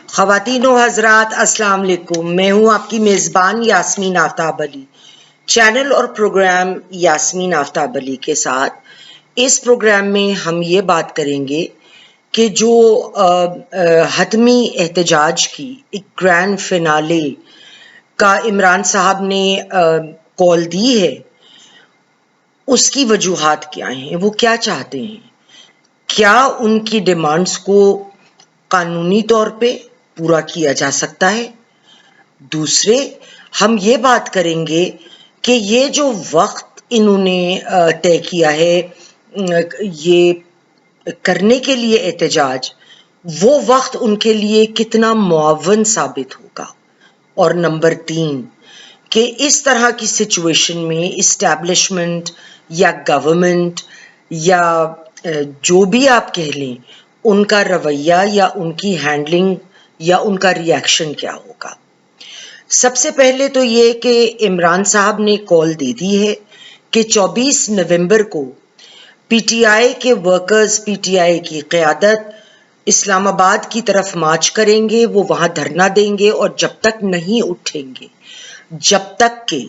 خواتین و حضرات السلام علیکم، میں ہوں آپ کی میزبان یاسمین آفتاب علی، چینل اور پروگرام یاسمین آفتاب علی کے ساتھ۔ اس پروگرام میں ہم یہ بات کریں گے کہ جو حتمی احتجاج کی ایک گرینڈ فینالے کا عمران صاحب نے کال دی ہے، اس کی وجوہات کیا ہیں، وہ کیا چاہتے ہیں، کیا ان کی ڈیمانڈز کو قانونی طور پہ پورا کیا جا سکتا ہے۔ دوسرے ہم یہ بات کریں گے کہ یہ جو وقت انہوں نے طے کیا ہے یہ کرنے کے لیے احتجاج، وہ وقت ان کے لیے کتنا معاون ثابت ہوگا۔ اور نمبر 3 کہ اس طرح کی سچویشن میں اسٹیبلشمنٹ یا گورنمنٹ یا جو بھی آپ کہہ لیں، ان کا رویہ یا ان کی ہینڈلنگ یا ان کا ری ایکشن کیا ہوگا۔ سب سے پہلے تو یہ کہ عمران صاحب نے کال دے دی ہے کہ 24 نومبر کو پی ٹی آئی کے ورکرز پی ٹی آئی کی قیادت اسلام آباد کی طرف مارچ کریں گے، وہ وہاں دھرنا دیں گے، اور جب تک نہیں اٹھیں گے، جب تک کہ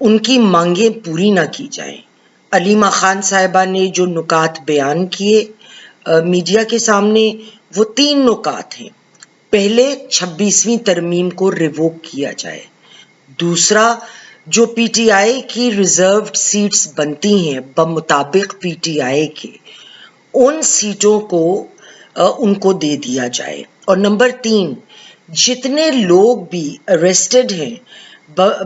ان کی مانگیں پوری نہ کی جائیں۔ علیمہ خان صاحبہ نے جو نکات بیان کیے میڈیا کے سامنے، وہ 3 نکات ہیں۔ پہلے 26ویں ترمیم کو ریووک کیا جائے، دوسرا جو پی ٹی آئی کی ریزروڈ سیٹس بنتی ہیں بمطابق پی ٹی آئی کے، ان سیٹوں کو ان کو دے دیا جائے، اور نمبر 3 جتنے لوگ بھی اریسٹڈ ہیں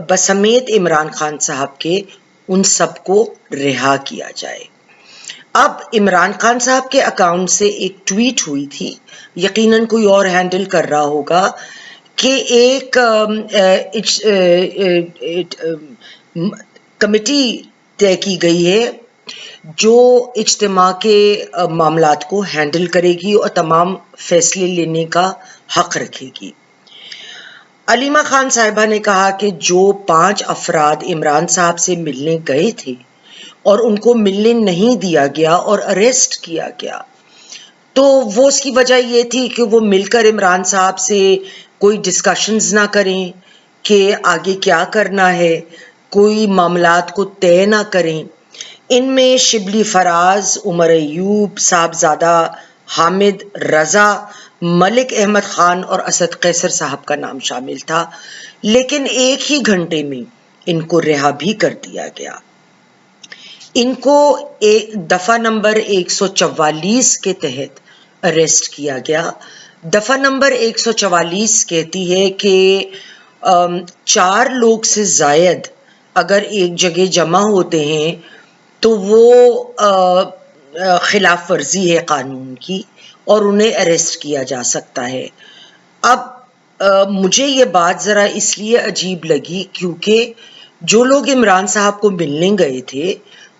بسمیت عمران خان صاحب کے، ان سب کو رہا کیا جائے۔ اب عمران خان صاحب کے اکاؤنٹ سے ایک ٹویٹ ہوئی تھی، یقیناً کوئی اور ہینڈل کر رہا ہوگا، کہ ایک کمیٹی طے کی گئی ہے جو اجتماع کے معاملات کو ہینڈل کرے گی اور تمام فیصلے لینے کا حق رکھے گی۔ علیمہ خان صاحبہ نے کہا کہ جو 5 افراد عمران صاحب سے ملنے گئے تھے اور ان کو ملنے نہیں دیا گیا اور اریسٹ کیا گیا، تو وہ اس کی وجہ یہ تھی کہ وہ مل کر عمران صاحب سے کوئی ڈسکشنز نہ کریں کہ آگے کیا کرنا ہے، کوئی معاملات کو طے نہ کریں۔ ان میں شبلی فراز، عمر ایوب، صاحبزادہ حامد رضا، ملک احمد خان اور اسد قیصر صاحب کا نام شامل تھا، لیکن ایک ہی گھنٹے میں ان کو رہا بھی کر دیا گیا۔ ان کو دفعہ نمبر 144 کے تحت اریسٹ کیا گیا۔ دفعہ نمبر 144 کہتی ہے کہ 4 لوگ سے زائد اگر ایک جگہ جمع ہوتے ہیں تو وہ خلاف ورزی ہے قانون کی، اور انہیں اریسٹ کیا جا سکتا ہے۔ اب مجھے یہ بات ذرا اس لیے عجیب لگی کیونکہ جو لوگ عمران صاحب کو ملنے گئے تھے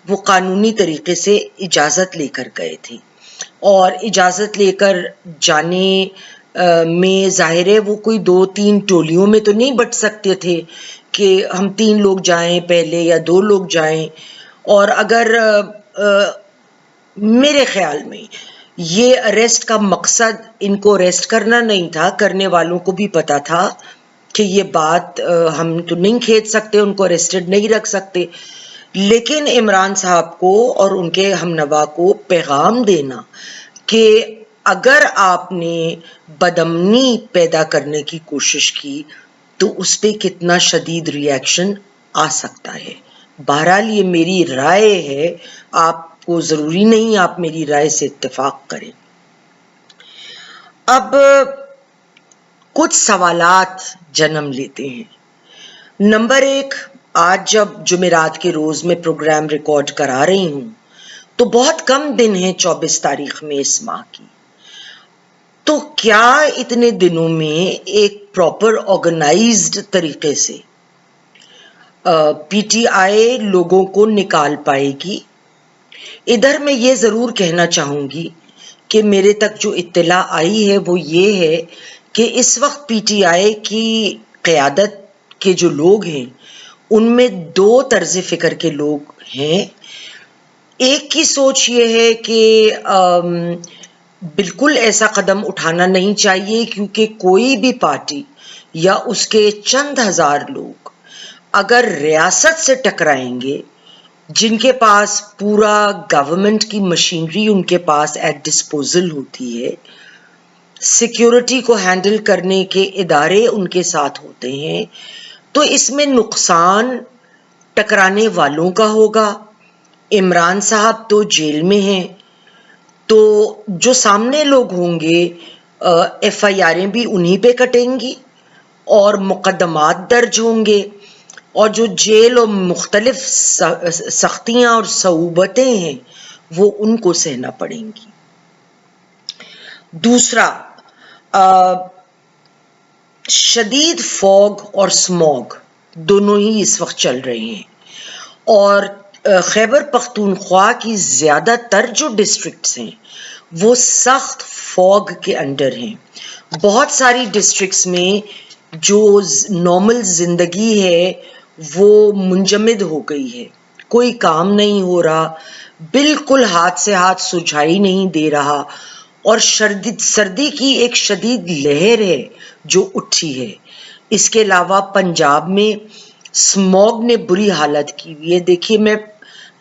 وہ قانونی طریقے سے اجازت لے کر گئے تھے، اور اجازت لے کر جانے میں ظاہر ہے وہ کوئی 2-3 ٹولیوں میں تو نہیں بٹ سکتے تھے کہ ہم 3 لوگ جائیں پہلے یا 2 لوگ جائیں۔ اور اگر میرے خیال میں یہ اریسٹ کا مقصد ان کو اریسٹ کرنا نہیں تھا، کرنے والوں کو بھی پتا تھا کہ یہ بات ہم تو نہیں کھید سکتے، ان کو اریسٹڈ نہیں رکھ سکتے، لیکن عمران صاحب کو اور ان کے ہمنوا کو پیغام دینا کہ اگر آپ نے بدامنی پیدا کرنے کی کوشش کی تو اس پہ کتنا شدید ری ایکشن آ سکتا ہے۔ بہرحال یہ میری رائے ہے، آپ کو ضروری نہیں آپ میری رائے سے اتفاق کریں۔ اب کچھ سوالات جنم لیتے ہیں۔ نمبر 1، آج جب جمعرات کے روز میں پروگرام ریکارڈ کرا رہی ہوں تو بہت کم دن ہیں 24 تاریخ میں اس ماہ کی، تو کیا اتنے دنوں میں ایک پراپر آرگنائزڈ طریقے سے پی ٹی آئی لوگوں کو نکال پائے گی؟ ادھر میں یہ ضرور کہنا چاہوں گی کہ میرے تک جو اطلاع آئی ہے وہ یہ ہے کہ اس وقت پی ٹی آئی کی قیادت کے جو لوگ ہیں ان میں 2 طرز فکر کے لوگ ہیں۔ ایک کی سوچ یہ ہے کہ بالکل ایسا قدم اٹھانا نہیں چاہیے، کیونکہ کوئی بھی پارٹی یا اس کے چند ہزار لوگ اگر ریاست سے ٹکرائیں گے، جن کے پاس پورا گورنمنٹ کی مشینری ان کے پاس ایٹ ڈسپوزل ہوتی ہے، سیکیورٹی کو ہینڈل کرنے کے ادارے ان کے ساتھ ہوتے ہیں، تو اس میں نقصان ٹکرانے والوں کا ہوگا۔ عمران صاحب تو جیل میں ہیں، تو جو سامنے لوگ ہوں گے ایف آئی آریں بھی انہی پہ کٹیں گی اور مقدمات درج ہوں گے، اور جو جیل اور مختلف سختیاں اور صعوبتیں ہیں وہ ان کو سہنا پڑیں گی۔ دوسرا، شدید فوگ اور سموگ دونوں ہی اس وقت چل رہے ہیں، اور خیبر پختونخوا کی زیادہ تر جو ڈسٹرکٹس ہیں وہ سخت فوگ کے انڈر ہیں۔ بہت ساری ڈسٹرکٹس میں جو نارمل زندگی ہے وہ منجمد ہو گئی ہے، کوئی کام نہیں ہو رہا، بالکل ہاتھ سے ہاتھ سجھائی نہیں دے رہا، اور سردی کی ایک شدید لہر ہے جو اٹھی ہے۔ اس کے علاوہ پنجاب میں سموگ نے بری حالت کی ہوئی ہے۔ دیکھیے میں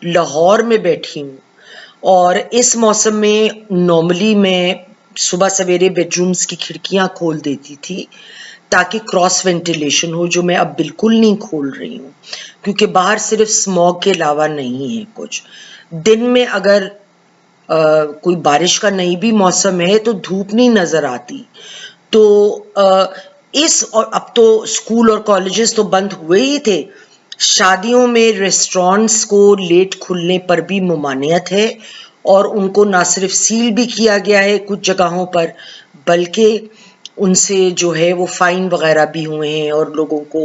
لاہور میں بیٹھی ہوں، اور اس موسم میں نارملی میں صبح سویرے بیڈ رومز کی کھڑکیاں کھول دیتی تھی تاکہ کراس وینٹیلیشن ہو، جو میں اب بالکل نہیں کھول رہی ہوں، کیونکہ باہر صرف سموگ کے علاوہ نہیں ہے کچھ۔ دن میں اگر کوئی بارش کا نہیں بھی موسم ہے تو دھوپ نہیں نظر آتی، تو اور اب تو اسکول اور کالجز تو بند ہوئے ہی تھے، شادیوں میں ریسٹورانٹس کو لیٹ کھلنے پر بھی ممانعت ہے، اور ان کو نہ صرف سیل بھی کیا گیا ہے کچھ جگہوں پر، بلکہ ان سے جو ہے وہ فائن وغیرہ بھی ہوئے ہیں اور لوگوں کو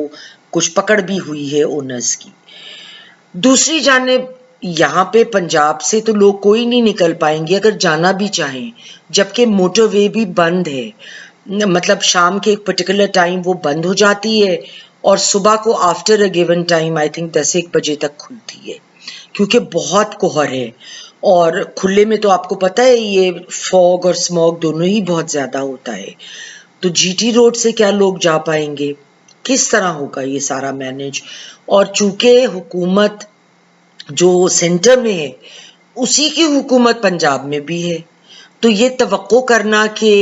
کچھ پکڑ بھی ہوئی ہے اونرز کی۔ دوسری جانب یہاں پہ پنجاب سے تو لوگ کوئی نہیں نکل پائیں گے اگر جانا بھی چاہیں، جبکہ موٹر وے بھی بند ہے، مطلب شام کے ایک پرٹیکولر ٹائم وہ بند ہو جاتی ہے، اور صبح کو after a given time I think 10-1 بجے تک کھلتی ہے، کیونکہ بہت کوہر ہے، اور کھلے میں تو آپ کو پتہ ہے یہ فوگ اور سموگ دونوں ہی بہت زیادہ ہوتا ہے، تو جی ٹی روڈ سے کیا لوگ جا پائیں گے؟ کس طرح ہوگا یہ سارا مینج؟ اور چونکہ حکومت جو سینٹر میں ہے اسی کی حکومت پنجاب میں بھی ہے، تو یہ توقع کرنا کہ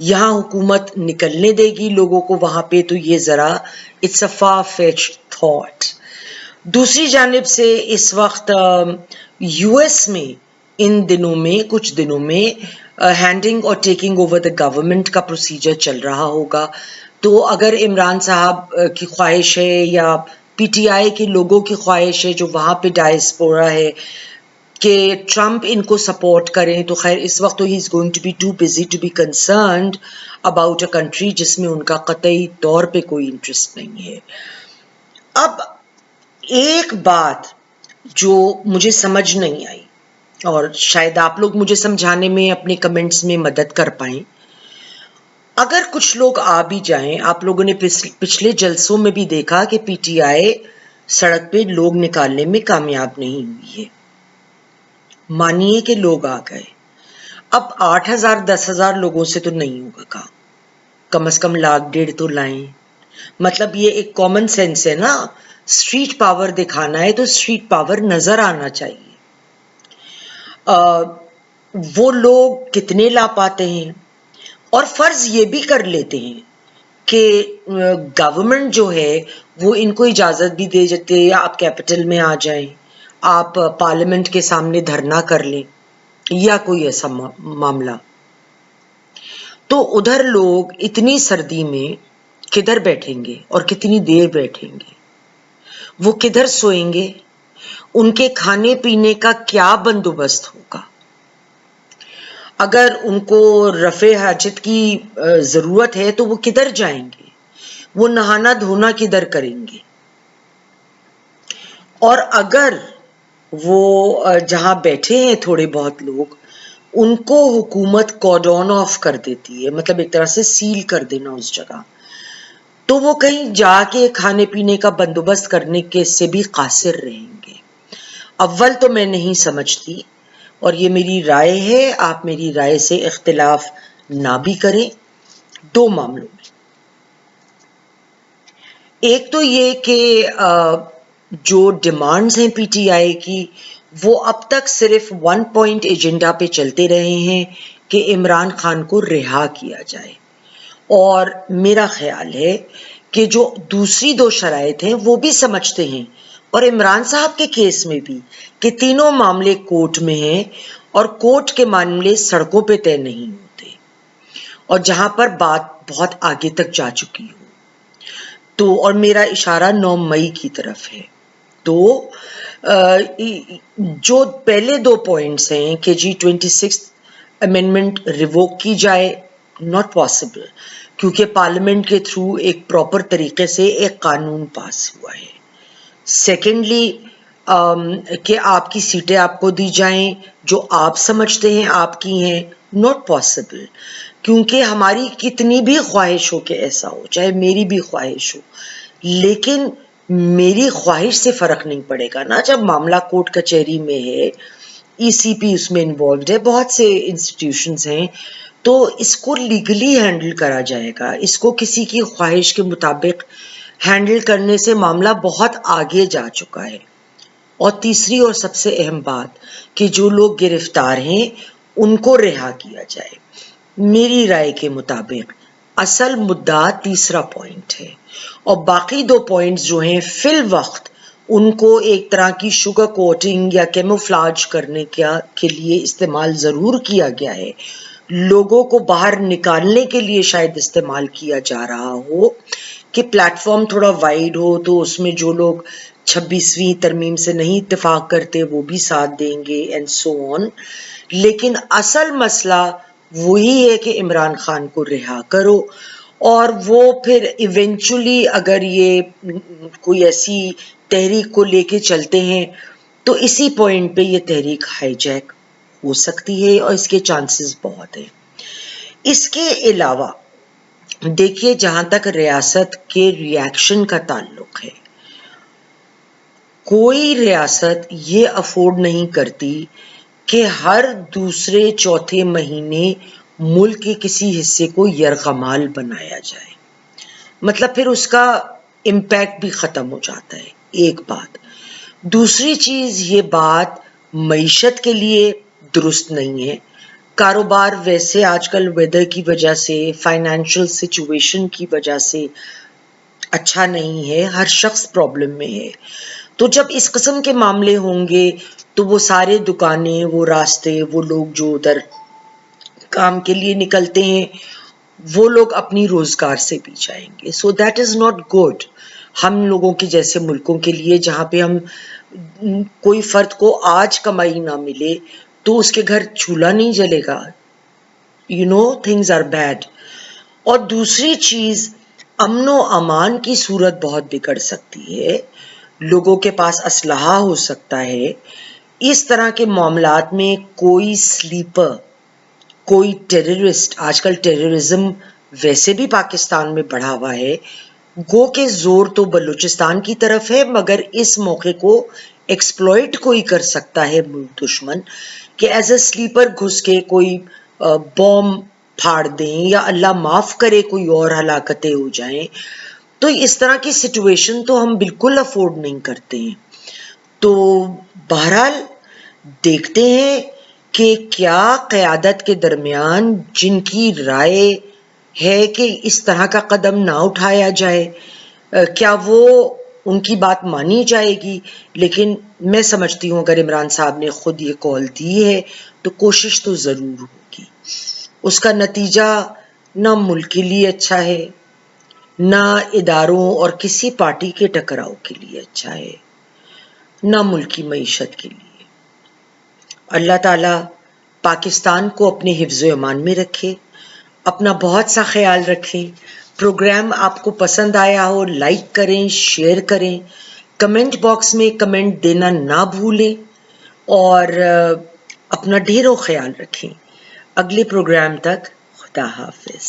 یہاں حکومت نکلنے دے گی لوگوں کو وہاں پہ، تو یہ ذرا it's a far fetched thought. دوسری جانب سے اس وقت یو ایس میں ان دنوں میں کچھ دنوں میں ہینڈنگ اور ٹیکنگ اوور دا گورنمنٹ کا پروسیجر چل رہا ہوگا، تو اگر عمران صاحب کی خواہش ہے یا پی ٹی آئی کے لوگوں کی خواہش ہے جو وہاں پہ ڈائسپورا ہے کہ ٹرمپ ان کو سپورٹ کریں، تو خیر اس وقت تو he is going to be too busy to be concerned about a country جس میں ان کا قطعی طور پہ کوئی انٹرسٹ نہیں ہے۔ اب ایک بات جو مجھے سمجھ نہیں آئی، اور شاید آپ لوگ مجھے سمجھانے میں اپنے کمنٹس میں مدد کر پائیں، اگر کچھ لوگ آ بھی جائیں، آپ لوگوں نے پچھلے جلسوں میں بھی دیکھا کہ پی ٹی آئی سڑک پہ لوگ نکالنے میں کامیاب نہیں ہوئی ہے، مانیے کہ لوگ آ گئے، اب 8,000 10,000 لوگوں سے تو نہیں ہوگا کام، کم از کم 1,00,000 تو لائیں۔ مطلب یہ ایک کامن سینس ہے نا، اسٹریٹ پاور دکھانا ہے تو اسٹریٹ پاور نظر آنا چاہیے۔ وہ لوگ کتنے لا پاتے ہیں، اور فرض یہ بھی کر لیتے ہیں کہ گورنمنٹ جو ہے وہ ان کو اجازت بھی دے دیتے یا آپ کیپٹل میں آ جائیں، آپ پارلیمنٹ کے سامنے دھرنا کر لیں یا کوئی ایسا معاملہ، تو ادھر لوگ اتنی سردی میں کدھر بیٹھیں گے اور کتنی دیر بیٹھیں گے؟ وہ کدھر سوئیں گے؟ ان کے کھانے پینے کا کیا بندوبست ہوگا؟ اگر ان کو رفع حاجت کی ضرورت ہے تو وہ کدھر جائیں گے؟ وہ نہانا دھونا کدھر کریں گے؟ اور اگر وہ جہاں بیٹھے ہیں تھوڑے بہت لوگ، ان کو حکومت کارڈن آف کر دیتی ہے، مطلب ایک طرح سے سیل کر دینا اس جگہ، تو وہ کہیں جا کے کھانے پینے کا بندوبست کرنے کے سے بھی قاصر رہیں گے۔ اول تو میں نہیں سمجھتی اور یہ میری رائے ہے، آپ میری رائے سے اختلاف نہ بھی کریں۔ دو معاملوں میں، ایک تو یہ کہ جو ڈیمانڈز ہیں پی ٹی آئی کی، وہ اب تک صرف 1 پوائنٹ ایجنڈا پہ چلتے رہے ہیں کہ عمران خان کو رہا کیا جائے، اور میرا خیال ہے کہ جو دوسری دو شرائط ہیں وہ بھی سمجھتے ہیں، اور عمران صاحب کے کیس میں بھی، کہ تینوں معاملے کورٹ میں ہیں اور کورٹ کے معاملے سڑکوں پہ طے نہیں ہوتے، اور جہاں پر بات بہت آگے تک جا چکی ہو۔ تو اور میرا اشارہ 9 مئی کی طرف ہے۔ تو جو پہلے دو پوائنٹس ہیں کہ جی 26 امینڈمنٹ ریووک کی جائے، ناٹ پاسبل، کیونکہ پارلیمنٹ کے تھرو ایک پراپر طریقے سے ایک قانون پاس ہوا ہے۔ سیکنڈلی کہ آپ کی سیٹیں آپ کو دی جائیں جو آپ سمجھتے ہیں آپ کی ہیں، ناٹ پاسبل، کیونکہ ہماری کتنی بھی خواہش ہو کہ ایسا ہو، چاہے میری بھی خواہش ہو، لیکن میری خواہش سے فرق نہیں پڑے گا نا جب معاملہ کورٹ کچہری میں ہے، ای سی پی اس میں انوالوڈ ہے، بہت سے انسٹیٹیوشنز ہیں، تو اس کو لیگلی ہینڈل کرا جائے گا۔ اس کو کسی کی خواہش کے مطابق ہینڈل کرنے سے معاملہ بہت آگے جا چکا ہے۔ اور تیسری اور سب سے اہم بات کہ جو لوگ گرفتار ہیں ان کو رہا کیا جائے۔ میری رائے کے مطابق اصل مدعا تیسرا پوائنٹ ہے، اور باقی دو پوائنٹس جو ہیں فی الوقت ان کو ایک طرح کی شوگر کوٹنگ یا کیموفلاج کرنے کے لیے استعمال ضرور کیا گیا ہے، لوگوں کو باہر نکالنے کے لیے شاید استعمال کیا جا رہا ہو کہ پلیٹ فارم تھوڑا وائڈ ہو، تو اس میں جو لوگ 26ویں ترمیم سے نہیں اتفاق کرتے وہ بھی ساتھ دیں گے اینڈ سو آن۔ لیکن اصل مسئلہ وہی ہے کہ عمران خان کو رہا کرو، اور وہ پھر ایونچولی اگر یہ کوئی ایسی تحریک کو لے کے چلتے ہیں تو اسی پوائنٹ پہ یہ تحریک ہائی جیک ہو سکتی ہے، اور اس کے چانسز بہت ہیں۔ اس کے علاوہ دیکھیے، جہاں تک ریاست کے ریاکشن کا تعلق ہے، کوئی ریاست یہ افورڈ نہیں کرتی کہ ہر دوسرے چوتھے مہینے ملک کے کسی حصے کو یرغمال بنایا جائے، مطلب پھر اس کا امپیکٹ بھی ختم ہو جاتا ہے، ایک بات۔ دوسری چیز، یہ بات معیشت کے لیے درست نہیں ہے۔ کاروبار ویسے آج کل ویدر کی وجہ سے، فائنینشل سچویشن کی وجہ سے اچھا نہیں ہے، ہر شخص پرابلم میں ہے۔ تو جب اس قسم کے معاملے ہوں گے تو وہ سارے دکانیں، وہ راستے، وہ لوگ جو ادھر کام کے لیے نکلتے ہیں، وہ لوگ اپنی روزگار سے بھی جائیں گے۔ So that is not good ہم لوگوں کے جیسے ملکوں کے لیے، جہاں پہ ہم کوئی فرد کو آج کمائی نہ ملے تو اس کے گھر چولہا نہیں جلے گا، تھنگز آر بیڈ۔ اور دوسری چیز، امن و امان کی صورت بہت بگڑ سکتی ہے، لوگوں کے پاس اسلحہ ہو سکتا ہے۔ اس طرح کے معاملات میں کوئی سلیپر، کوئی ٹیررسٹ، آج کل ٹیررزم ویسے بھی پاکستان میں بڑھا ہوا ہے، گو کہ زور تو بلوچستان کی طرف ہے، مگر اس موقع کو ایکسپلوئٹ کوئی کر سکتا ہے ملک دشمن، کہ ایز اے سلیپر گھس کے کوئی بوم پھاڑ دیں، یا اللہ معاف کرے کوئی اور ہلاکتیں ہو جائیں۔ تو اس طرح کی سچویشن تو ہم بالکل افورڈ نہیں کرتے ہیں۔ تو بہرحال دیکھتے ہیں کہ کیا قیادت کے درمیان جن کی رائے ہے کہ اس طرح کا قدم نہ اٹھایا جائے، کیا وہ ان کی بات مانی جائے گی۔ لیکن میں سمجھتی ہوں اگر عمران صاحب نے خود یہ کال دی ہے تو کوشش تو ضرور ہوگی۔ اس کا نتیجہ نہ ملک کے لیے اچھا ہے، نہ اداروں اور کسی پارٹی کے ٹکراؤ کے لیے اچھا ہے، نہ ملک کی معیشت کے لیے۔ اللہ تعالیٰ پاکستان کو اپنے حفظ و امان میں رکھے، اپنا بہت سا خیال رکھیں۔ پروگرام آپ کو پسند آیا ہو، لائک کریں، شیئر کریں، کمنٹ باکس میں کمنٹ دینا نہ بھولیں، اور اپنا ڈھیروں خیال رکھیں۔ اگلے پروگرام تک خدا حافظ۔